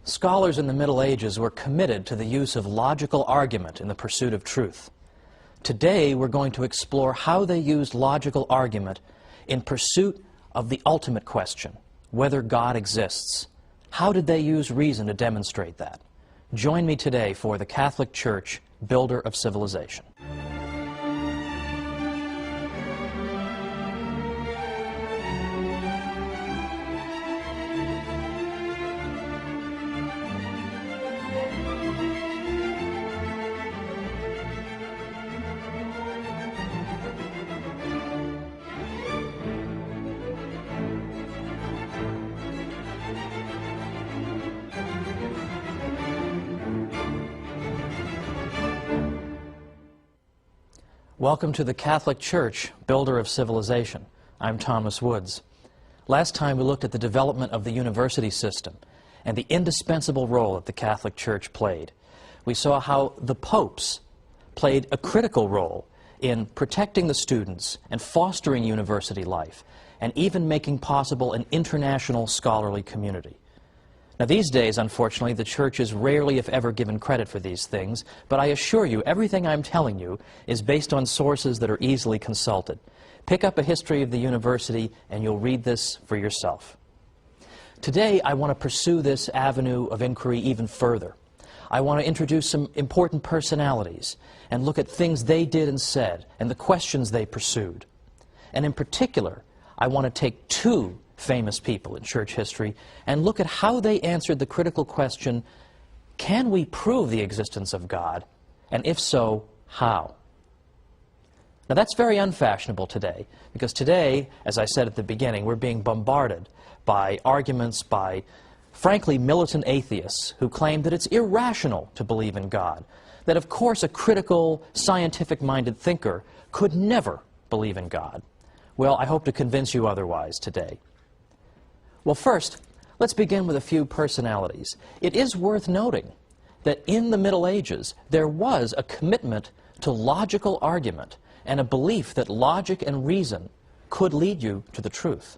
Scholars in the Middle Ages were committed to the use of logical argument in the pursuit of truth. Today, we're going to explore how they used logical argument in pursuit of the ultimate question, whether God exists. How did they use reason to demonstrate that? Join me today for the Catholic Church, Builder of Civilization. Welcome to the Catholic Church, Builder of Civilization. I'm Thomas Woods. Last time we looked at the development of the university system and the indispensable role that the Catholic Church played. We saw how the popes played a critical role in protecting the students and fostering university life, and even making possible an international scholarly community. Now, these days, unfortunately, the Church is rarely, if ever, given credit for these things, but I assure you, everything I'm telling you is based on sources that are easily consulted. Pick up a history of the university, and you'll read this for yourself. Today, I want to pursue this avenue of inquiry even further. I want to introduce some important personalities and look at things they did and said, and the questions they pursued. And in particular, I want to take two famous people in church history and look at how they answered the critical question, can we prove the existence of God? And if so, how? Now that's very unfashionable today, because today, as I said at the beginning, we're being bombarded by arguments by, frankly, militant atheists who claim that it's irrational to believe in God, that of course a critical, scientific-minded thinker could never believe in God. Well, I hope to convince you otherwise today. Well, first, let's begin with a few personalities. It is worth noting that in the Middle Ages, there was a commitment to logical argument and a belief that logic and reason could lead you to the truth.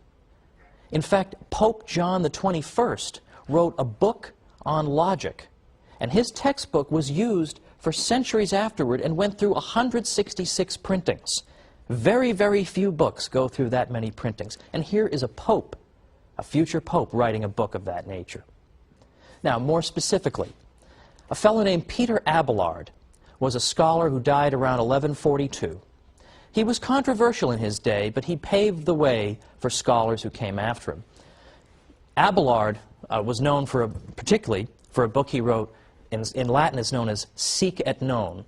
In fact, Pope John the 21st wrote a book on logic, and his textbook was used for centuries afterward and went through 166 printings. Very, very few books go through that many printings. And here is a pope, a future pope, writing a book of that nature. Now, more specifically, a fellow named Peter Abelard was a scholar who died around 1142. He was controversial in his day, but he paved the way for scholars who came after him. Abelard was known particularly for a book he wrote, in Latin is known as Sic et Non.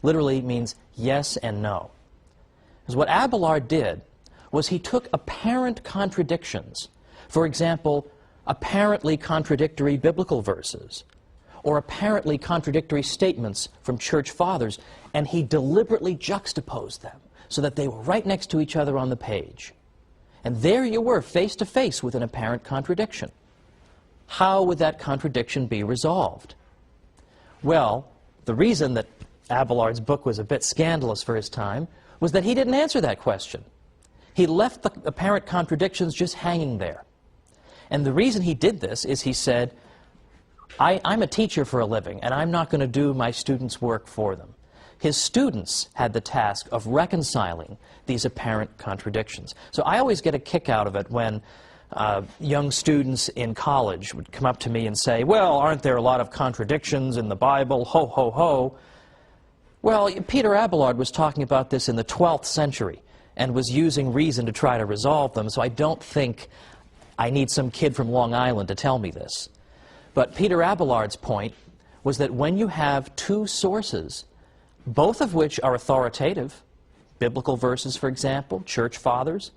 Literally means yes and no. Because what Abelard did was he took apparent contradictions, for example, apparently contradictory biblical verses, or apparently contradictory statements from church fathers, and he deliberately juxtaposed them so that they were right next to each other on the page. And there you were, face to face with an apparent contradiction. How would that contradiction be resolved? Well, the reason that Abelard's book was a bit scandalous for his time was that he didn't answer that question. He left the apparent contradictions just hanging there. And the reason he did this is he said, I'm a teacher for a living, and I'm not going to do my students' work for them. His students had the task of reconciling these apparent contradictions. So I always get a kick out of it when young students in college would come up to me and say, well, aren't there a lot of contradictions in the Bible? Ho, ho, ho. Well, Peter Abelard was talking about this in the 12th century and was using reason to try to resolve them, so I don't think I need some kid from Long Island to tell me this. But Peter Abelard's point was that when you have two sources, both of which are authoritative, biblical verses, for example, church fathers,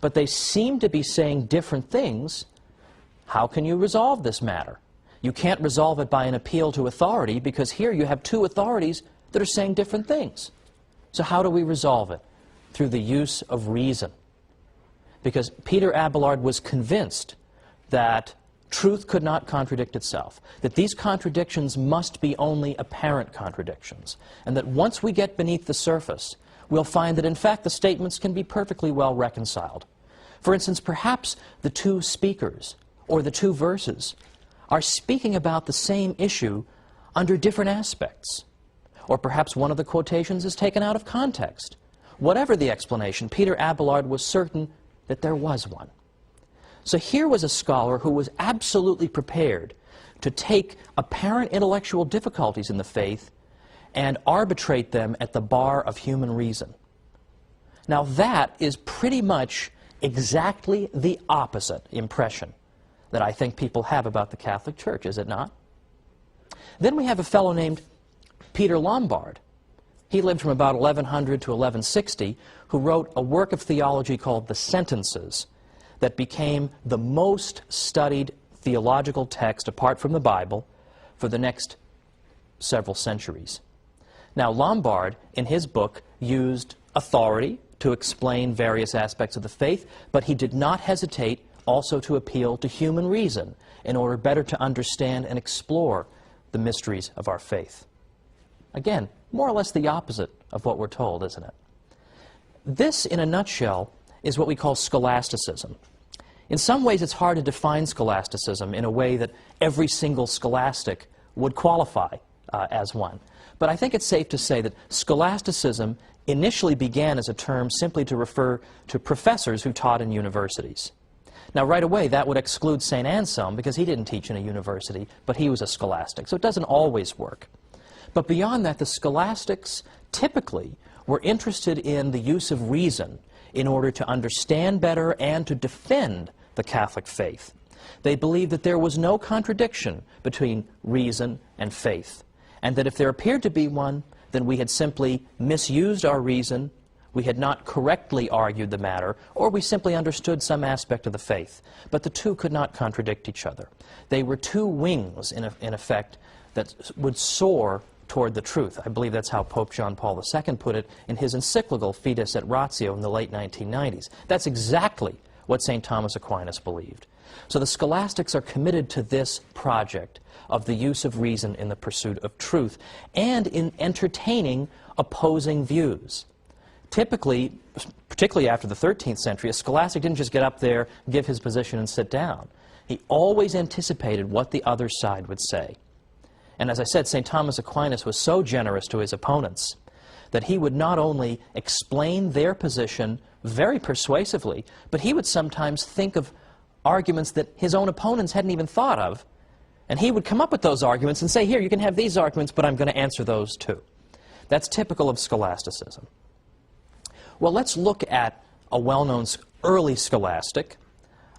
but they seem to be saying different things, how can you resolve this matter? You can't resolve it by an appeal to authority, because here you have two authorities that are saying different things. So how do we resolve it? Through the use of reason. Because Peter Abelard was convinced that truth could not contradict itself, that these contradictions must be only apparent contradictions, and that once we get beneath the surface, we'll find that in fact the statements can be perfectly well reconciled. For instance, perhaps the two speakers or the two verses are speaking about the same issue under different aspects. Or perhaps one of the quotations is taken out of context. Whatever the explanation, Peter Abelard was certain that there was one. So here was a scholar who was absolutely prepared to take apparent intellectual difficulties in the faith and arbitrate them at the bar of human reason. Now that is pretty much exactly the opposite impression that I think people have about the Catholic Church, is it not? Then we have a fellow named Peter Lombard. He lived from about 1100 to 1160, who wrote a work of theology called the Sentences that became the most studied theological text, apart from the Bible, for the next several centuries. Now, Lombard, in his book, used authority to explain various aspects of the faith, but he did not hesitate also to appeal to human reason in order better to understand and explore the mysteries of our faith. Again, more or less the opposite of what we're told, isn't it? This, in a nutshell, is what we call scholasticism. In some ways, it's hard to define scholasticism in a way that every single scholastic would qualify as one. But I think it's safe to say that scholasticism initially began as a term simply to refer to professors who taught in universities. Now, right away, that would exclude St. Anselm, because he didn't teach in a university, but he was a scholastic. So it doesn't always work. But beyond that, the scholastics typically were interested in the use of reason in order to understand better and to defend the Catholic faith. They believed that there was no contradiction between reason and faith, and that if there appeared to be one, then we had simply misused our reason, we had not correctly argued the matter, or we simply understood some aspect of the faith. But the two could not contradict each other. They were two wings, in effect, that would soar toward the truth. I believe that's how Pope John Paul II put it in his encyclical Fides et Ratio in the late 1990s. That's exactly what St. Thomas Aquinas believed. So the scholastics are committed to this project of the use of reason in the pursuit of truth and in entertaining opposing views. Typically, particularly after the 13th century, a scholastic didn't just get up there, give his position, and sit down. He always anticipated what the other side would say. And as I said, St. Thomas Aquinas was so generous to his opponents that he would not only explain their position very persuasively, but he would sometimes think of arguments that his own opponents hadn't even thought of, and he would come up with those arguments and say, here, you can have these arguments, but I'm going to answer those too. That's typical of scholasticism. Well, let's look at a well-known early scholastic,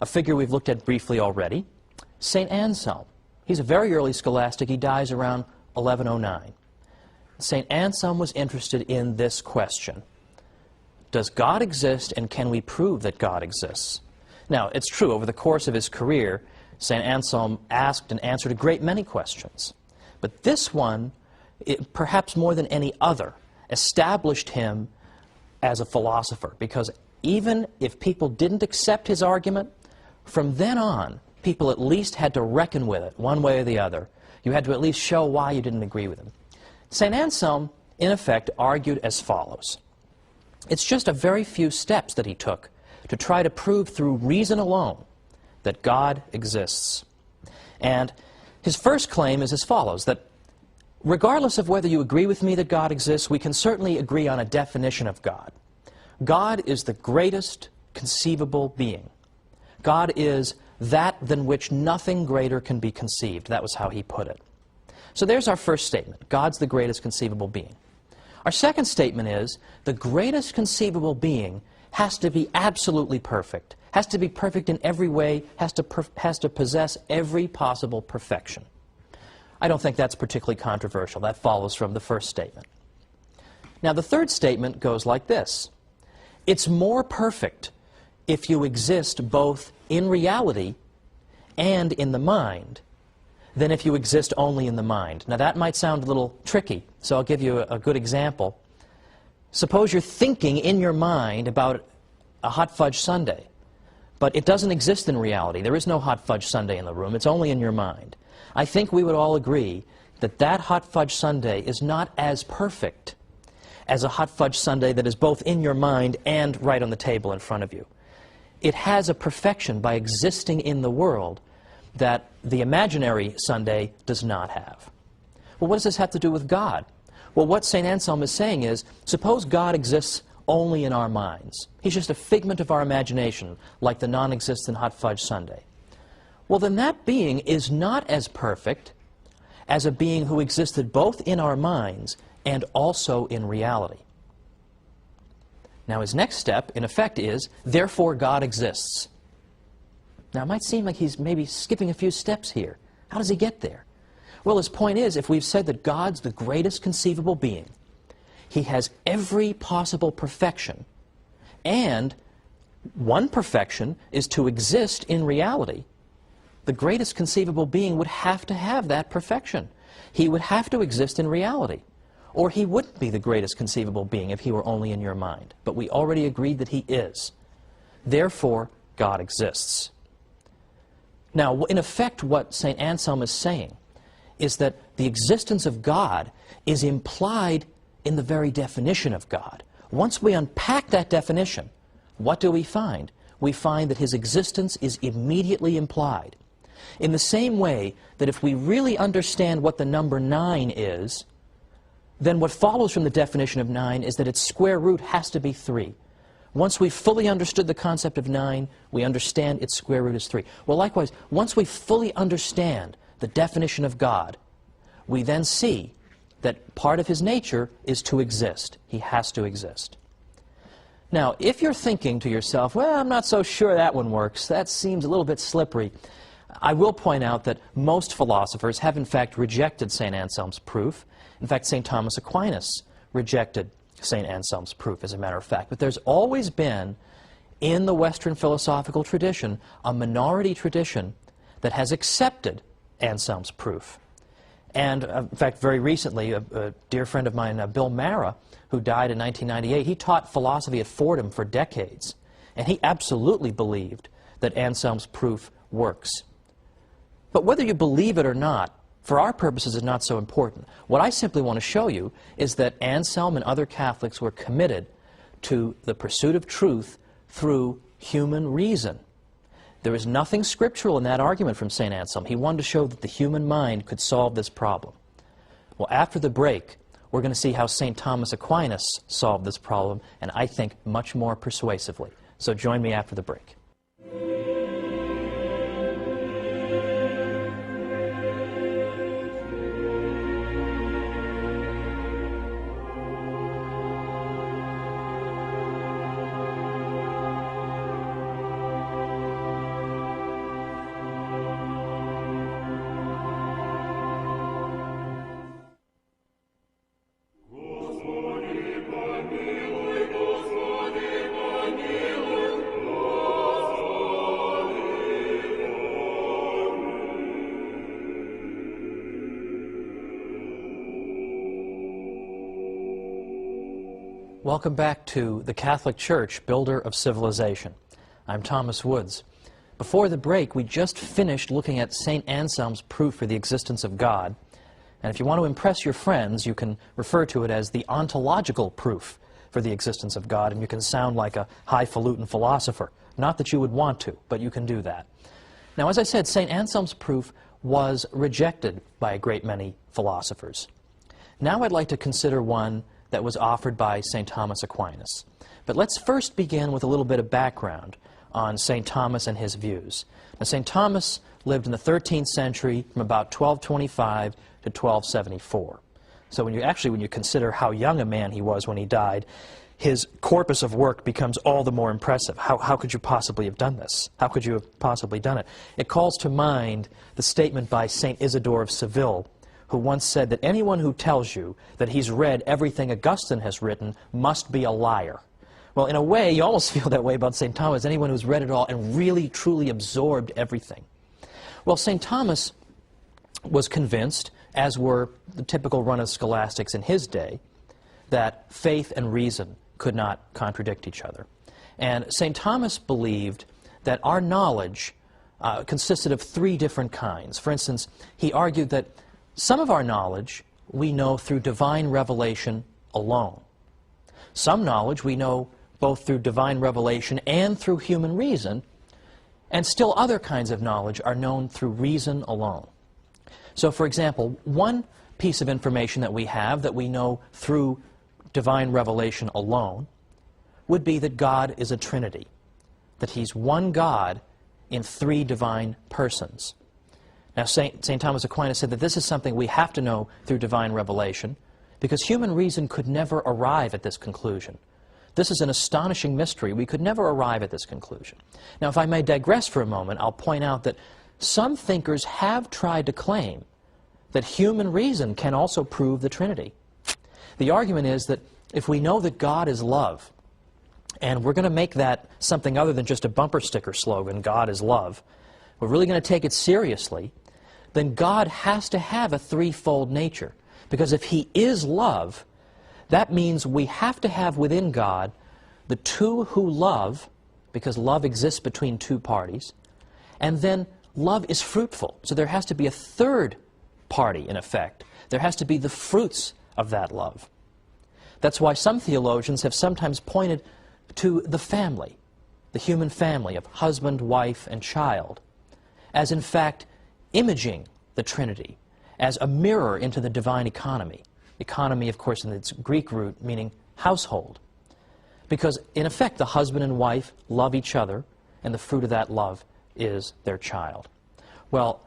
a figure we've looked at briefly already, St. Anselm. He's a very early scholastic. He dies around 1109. St. Anselm was interested in this question: does God exist, and can we prove that God exists? Now, it's true, over the course of his career, St. Anselm asked and answered a great many questions. But this one, perhaps more than any other, established him as a philosopher, because even if people didn't accept his argument, from then on, people at least had to reckon with it, one way or the other. You had to at least show why you didn't agree with him. St. Anselm, in effect, argued as follows. It's just a very few steps that he took to try to prove through reason alone that God exists. And his first claim is as follows, that regardless of whether you agree with me that God exists, we can certainly agree on a definition of God. God is the greatest conceivable being. God is that than which nothing greater can be conceived. That was how he put it. So there's our first statement. God's the greatest conceivable being. Our second statement is the greatest conceivable being has to be absolutely perfect, has to be perfect in every way, has to possess every possible perfection. I don't think that's particularly controversial. That follows from the first statement. Now, the third statement goes like this. It's more perfect if you exist both in reality and in the mind than if you exist only in the mind. Now, that might sound a little tricky, so I'll give you a good example. Suppose you're thinking in your mind about a hot fudge sundae, but it doesn't exist in reality. There is no hot fudge sundae in the room. It's only in your mind. I think we would all agree that that hot fudge sundae is not as perfect as a hot fudge sundae that is both in your mind and right on the table in front of you. It has a perfection by existing in the world that the imaginary Sunday does not have. Well, what does this have to do with God? Well, what St. Anselm is saying is, suppose God exists only in our minds. He's just a figment of our imagination, like the non-existent hot fudge sundae. Well, then that being is not as perfect as a being who existed both in our minds and also in reality. Now, his next step, in effect, is, therefore God exists. Now, it might seem like he's maybe skipping a few steps here. How does he get there? Well, his point is, if we've said that God's the greatest conceivable being, he has every possible perfection, and one perfection is to exist in reality, the greatest conceivable being would have to have that perfection. He would have to exist in reality, or he wouldn't be the greatest conceivable being if he were only in your mind. But we already agreed that he is. Therefore, God exists. Now, in effect, what St. Anselm is saying is that the existence of God is implied in the very definition of God. Once we unpack that definition, what do we find? We find that his existence is immediately implied. In the same way that if we really understand what the number 9 is, then what follows from the definition of 9 is that its square root has to be 3. Once we've fully understood the concept of 9, we understand its square root is 3. Well, likewise, once we fully understand the definition of God, we then see that part of his nature is to exist. He has to exist. Now, if you're thinking to yourself, well, I'm not so sure that one works, that seems a little bit slippery, I will point out that most philosophers have in fact rejected St. Anselm's proof. In fact, St. Thomas Aquinas rejected St. Anselm's proof, as a matter of fact. But there's always been, in the Western philosophical tradition, a minority tradition that has accepted Anselm's proof. And, in fact, very recently, a dear friend of mine, Bill Mara, who died in 1998, he taught philosophy at Fordham for decades. And he absolutely believed that Anselm's proof works. But whether you believe it or not, for our purposes, is not so important. What I simply want to show you is that Anselm and other Catholics were committed to the pursuit of truth through human reason. There is nothing scriptural in that argument from St. Anselm. He wanted to show that the human mind could solve this problem. Well, after the break, we're going to see how St. Thomas Aquinas solved this problem, and I think much more persuasively. So join me after the break. Welcome back to the Catholic Church, builder of civilization. I'm Thomas Woods. Before the break, we just finished looking at St. Anselm's proof for the existence of God. And if you want to impress your friends, you can refer to it as the ontological proof for the existence of God, and you can sound like a highfalutin philosopher. Not that you would want to, but you can do that. Now, as I said, St. Anselm's proof was rejected by a great many philosophers. Now I'd like to consider one that was offered by St. Thomas Aquinas. But let's first begin with a little bit of background on St. Thomas and his views. Now, St. Thomas lived in the 13th century from about 1225 to 1274. So when you consider how young a man he was when he died, his corpus of work becomes all the more impressive. How could you possibly have done this? How could you have possibly done it? It calls to mind the statement by St. Isidore of Seville, who once said that anyone who tells you that he's read everything Augustine has written must be a liar. Well, in a way, you almost feel that way about St. Thomas, anyone who's read it all and really, truly absorbed everything. Well, St. Thomas was convinced, as were the typical run of scholastics in his day, that faith and reason could not contradict each other. And St. Thomas believed that our knowledge consisted of 3 different kinds. For instance, he argued that some of our knowledge we know through divine revelation alone. Some knowledge we know both through divine revelation and through human reason. And still other kinds of knowledge are known through reason alone. So, for example, one piece of information that we have that we know through divine revelation alone would be that God is a Trinity, that He's one God in three divine persons. Now, St. Thomas Aquinas said that this is something we have to know through divine revelation because human reason could never arrive at this conclusion. This is an astonishing mystery. We could never arrive at this conclusion. Now, if I may digress for a moment, I'll point out that some thinkers have tried to claim that human reason can also prove the Trinity. The argument is that if we know that God is love, and we're going to make that something other than just a bumper sticker slogan, God is love, we're really going to take it seriously, then God has to have a threefold nature. Because if He is love, that means we have to have within God the two who love, because love exists between two parties, and then love is fruitful. So there has to be a third party, in effect. There has to be the fruits of that love. That's why some theologians have sometimes pointed to the family, the human family of husband, wife, and child, as in fact imaging the Trinity, as a mirror into the divine economy. Economy, of course, in its Greek root, meaning household. Because, in effect, the husband and wife love each other, and the fruit of that love is their child. Well,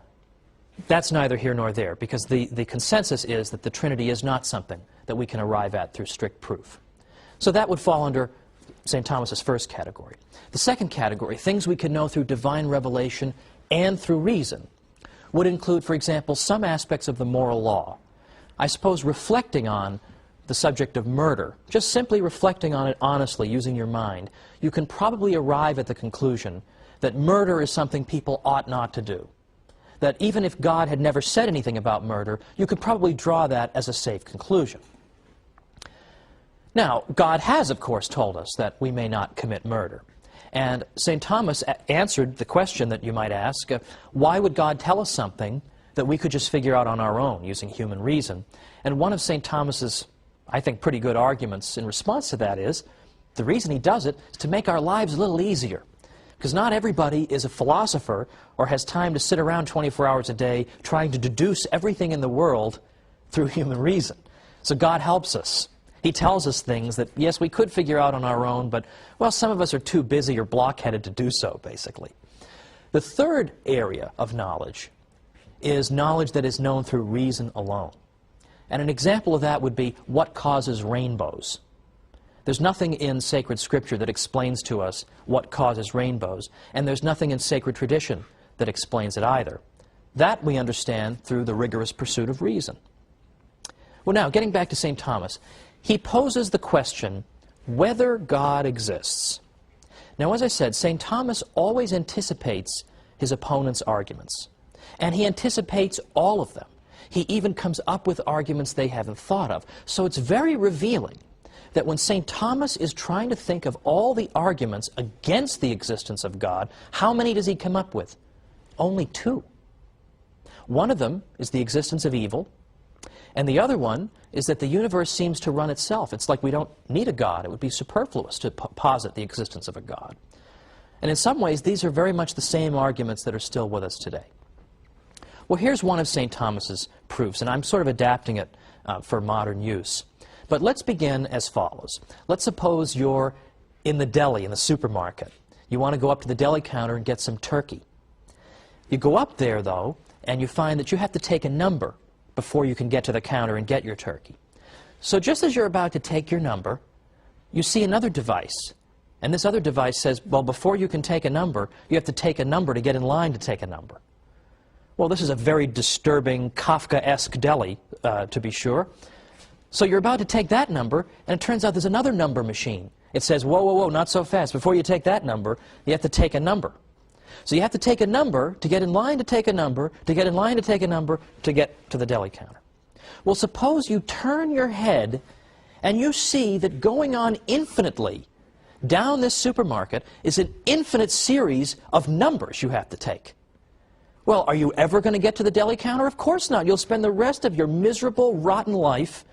that's neither here nor there, because the consensus is that the Trinity is not something that we can arrive at through strict proof. So that would fall under St. Thomas's first category. The second category, things we can know through divine revelation and through reason, would include, for example, some aspects of the moral law. I suppose reflecting on the subject of murder, just simply reflecting on it honestly, using your mind, you can probably arrive at the conclusion that murder is something people ought not to do. That even if God had never said anything about murder, you could probably draw that as a safe conclusion. Now, God has, of course, told us that we may not commit murder. And St. Thomas answered the question that you might ask, why would God tell us something that we could just figure out on our own using human reason? And one of St. Thomas's, I think, pretty good arguments in response to that is, the reason he does it is to make our lives a little easier. Because not everybody is a philosopher or has time to sit around 24 hours a day trying to deduce everything in the world through human reason. So God helps us. He tells us things that, yes, we could figure out on our own, but, well, some of us are too busy or blockheaded to do so, basically. The third area of knowledge is knowledge that is known through reason alone. And an example of that would be what causes rainbows. There's nothing in sacred scripture that explains to us what causes rainbows, and there's nothing in sacred tradition that explains it either. That we understand through the rigorous pursuit of reason. Well, now, getting back to St. Thomas, he poses the question whether God exists. Now, as I said, St. Thomas always anticipates his opponent's arguments, and he anticipates all of them. He even comes up with arguments they haven't thought of. So it's very revealing that when St. Thomas is trying to think of all the arguments against the existence of God, how many does he come up with? Only two. One of them is the existence of evil, and the other one is that the universe seems to run itself. It's like we don't need a God. It would be superfluous to posit the existence of a God. And in some ways, these are very much the same arguments that are still with us today. Well, here's one of St. Thomas's proofs, and I'm sort of adapting it for modern use. But let's begin as follows. Let's suppose you're in the deli, in the supermarket. You want to go up to the deli counter and get some turkey. You go up there, though, and you find that you have to take a number before you can get to the counter and get your turkey. So just as you're about to take your number, you see another device. And this other device says, well, before you can take a number, you have to take a number to get in line to take a number. Well, this is a very disturbing, Kafkaesque deli, to be sure. So you're about to take that number, and it turns out there's another number machine. It says, whoa, whoa, whoa, not so fast. Before you take that number, you have to take a number. So you have to take a number to get in line to take a number, to get in line to take a number, to get to the deli counter. Well, suppose you turn your head and you see that going on infinitely down this supermarket is an infinite series of numbers you have to take. Well, are you ever going to get to the deli counter? Of course not. You'll spend the rest of your miserable, rotten life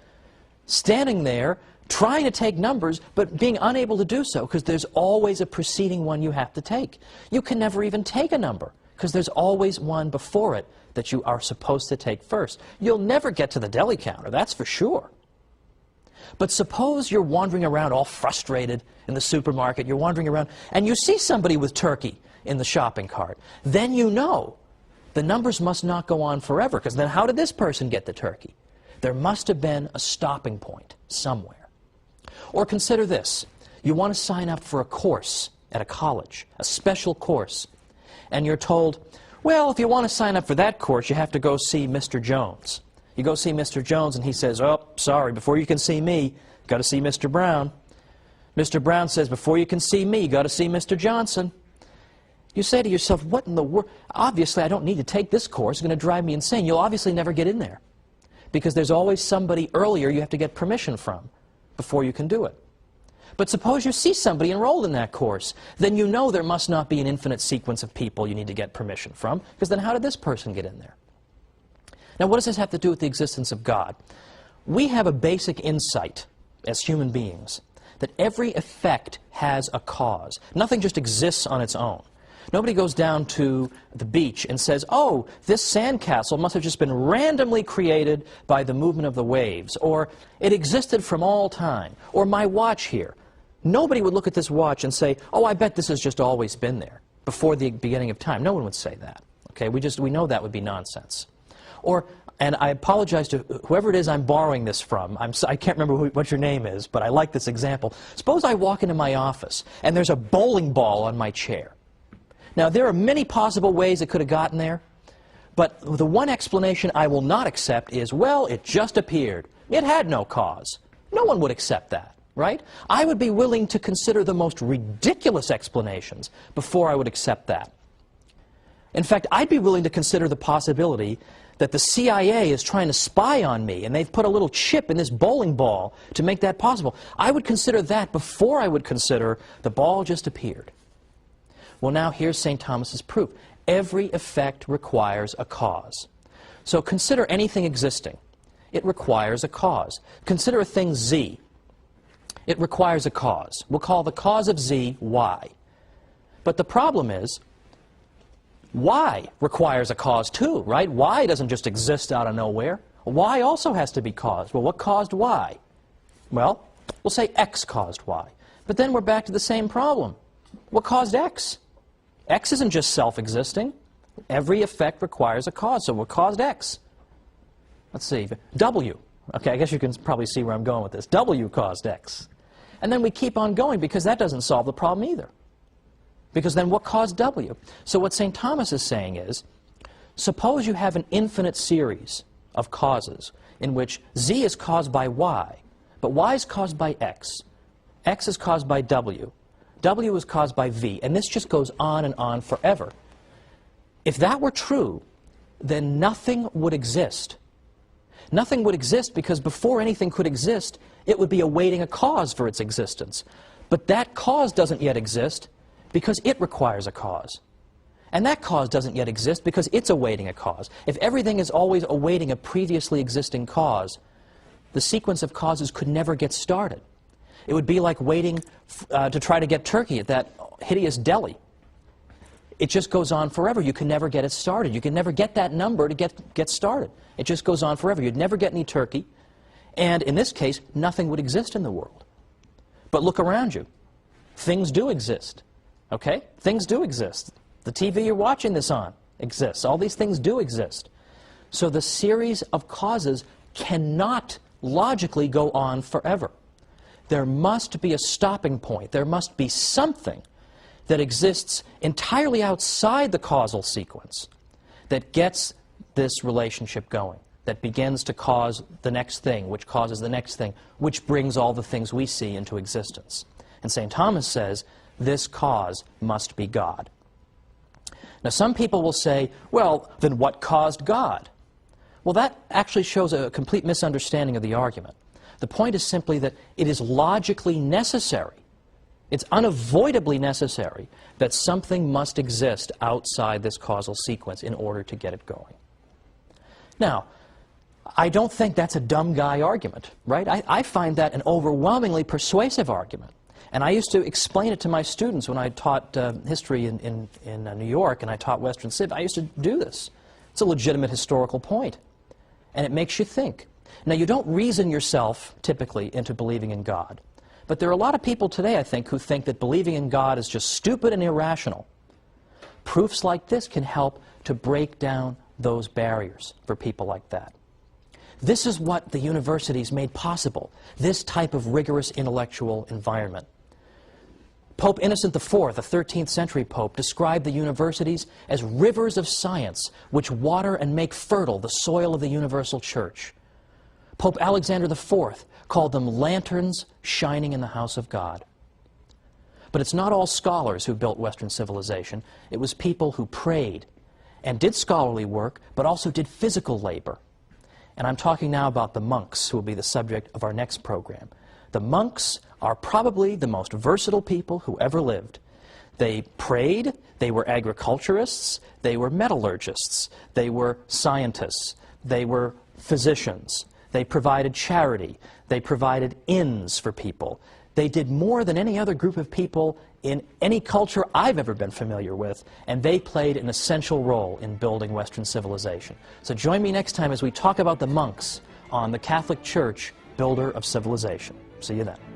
standing there trying to take numbers, but being unable to do so because there's always a preceding one you have to take. You can never even take a number because there's always one before it that you are supposed to take first. You'll never get to the deli counter, that's for sure. But suppose you're wandering around all frustrated in the supermarket, you're wandering around, and you see somebody with turkey in the shopping cart. Then you know the numbers must not go on forever, because then how did this person get the turkey? There must have been a stopping point somewhere. Or consider this. You want to sign up for a course at a college, a special course, and you're told, well, if you want to sign up for that course, you have to go see Mr. Jones. You go see Mr. Jones, and he says, oh, sorry, before you can see me, you've got to see Mr. Brown. Mr. Brown says, before you can see me, you've got to see Mr. Johnson. You say to yourself, what in the world? Obviously, I don't need to take this course. It's going to drive me insane. You'll obviously never get in there because there's always somebody earlier you have to get permission from before you can do it. But suppose you see somebody enrolled in that course. Then you know there must not be an infinite sequence of people you need to get permission from, because then how did this person get in there? Now, what does this have to do with the existence of God? We have a basic insight as human beings that every effect has a cause. Nothing just exists on its own. Nobody goes down to the beach and says, oh, this sandcastle must have just been randomly created by the movement of the waves, or it existed from all time, or my watch here. Nobody would look at this watch and say, oh, I bet this has just always been there before the beginning of time. No one would say that. Okay, we know that would be nonsense. Or, and I apologize to whoever it is I'm borrowing this from. I can't remember what your name is, but I like this example. Suppose I walk into my office and there's a bowling ball on my chair. Now, there are many possible ways it could have gotten there, but the one explanation I will not accept is, well, it just appeared. It had no cause. No one would accept that, right? I would be willing to consider the most ridiculous explanations before I would accept that. In fact, I'd be willing to consider the possibility that the CIA is trying to spy on me, and they've put a little chip in this bowling ball to make that possible. I would consider that before I would consider the ball just appeared. Well, now here's St. Thomas's proof. Every effect requires a cause. So consider anything existing. It requires a cause. Consider a thing Z. It requires a cause. We'll call the cause of Z Y. But the problem is, Y requires a cause too, right? Y doesn't just exist out of nowhere. Y also has to be caused. Well, what caused Y? Well, we'll say X caused Y. But then we're back to the same problem. What caused X? X isn't just self-existing. Every effect requires a cause. So what caused X? Let's see. W. Okay, I guess you can probably see where I'm going with this. W caused X. And then we keep on going because that doesn't solve the problem either. Because then what caused W? So what St. Thomas is saying is, suppose you have an infinite series of causes in which Z is caused by Y, but Y is caused by X. X is caused by W. W is caused by V. And this just goes on and on forever. If that were true, then nothing would exist. Nothing would exist because before anything could exist, it would be awaiting a cause for its existence. But that cause doesn't yet exist because it requires a cause. And that cause doesn't yet exist because it's awaiting a cause. If everything is always awaiting a previously existing cause, the sequence of causes could never get started. It would be like waiting to try to get turkey at that hideous deli. It just goes on forever. You can never get it started. You can never get that number to get started. It just goes on forever. You'd never get any turkey. And in this case, nothing would exist in the world. But look around you. Things do exist. Okay? Things do exist. The TV you're watching this on exists. All these things do exist. So the series of causes cannot logically go on forever. There must be a stopping point. There must be something that exists entirely outside the causal sequence that gets this relationship going, that begins to cause the next thing, which causes the next thing, which brings all the things we see into existence. And St. Thomas says, this cause must be God. Now, some people will say, well, then what caused God? Well, that actually shows a complete misunderstanding of the argument. The point is simply that it is logically necessary, it's unavoidably necessary, that something must exist outside this causal sequence in order to get it going. Now, I don't think that's a dumb guy argument, right? I find that an overwhelmingly persuasive argument. And I used to explain it to my students when I taught history in New York and I taught Western Civ. I used to do this. It's a legitimate historical point. And it makes you think. Now, you don't reason yourself, typically, into believing in God. But there are a lot of people today, I think, who think that believing in God is just stupid and irrational. Proofs like this can help to break down those barriers for people like that. This is what the universities made possible, this type of rigorous intellectual environment. Pope Innocent IV, the 13th century pope, described the universities as rivers of science which water and make fertile the soil of the universal church. Pope Alexander IV called them lanterns shining in the house of God. But it's not all scholars who built Western civilization. It was people who prayed and did scholarly work, but also did physical labor. And I'm talking now about the monks, who will be the subject of our next program. The monks are probably the most versatile people who ever lived. They prayed, they were agriculturists, they were metallurgists, they were scientists, they were physicians, they provided charity, they provided inns for people. They did more than any other group of people in any culture I've ever been familiar with, and they played an essential role in building Western civilization. So join me next time as we talk about the monks on the Catholic Church, builder of civilization. See you then.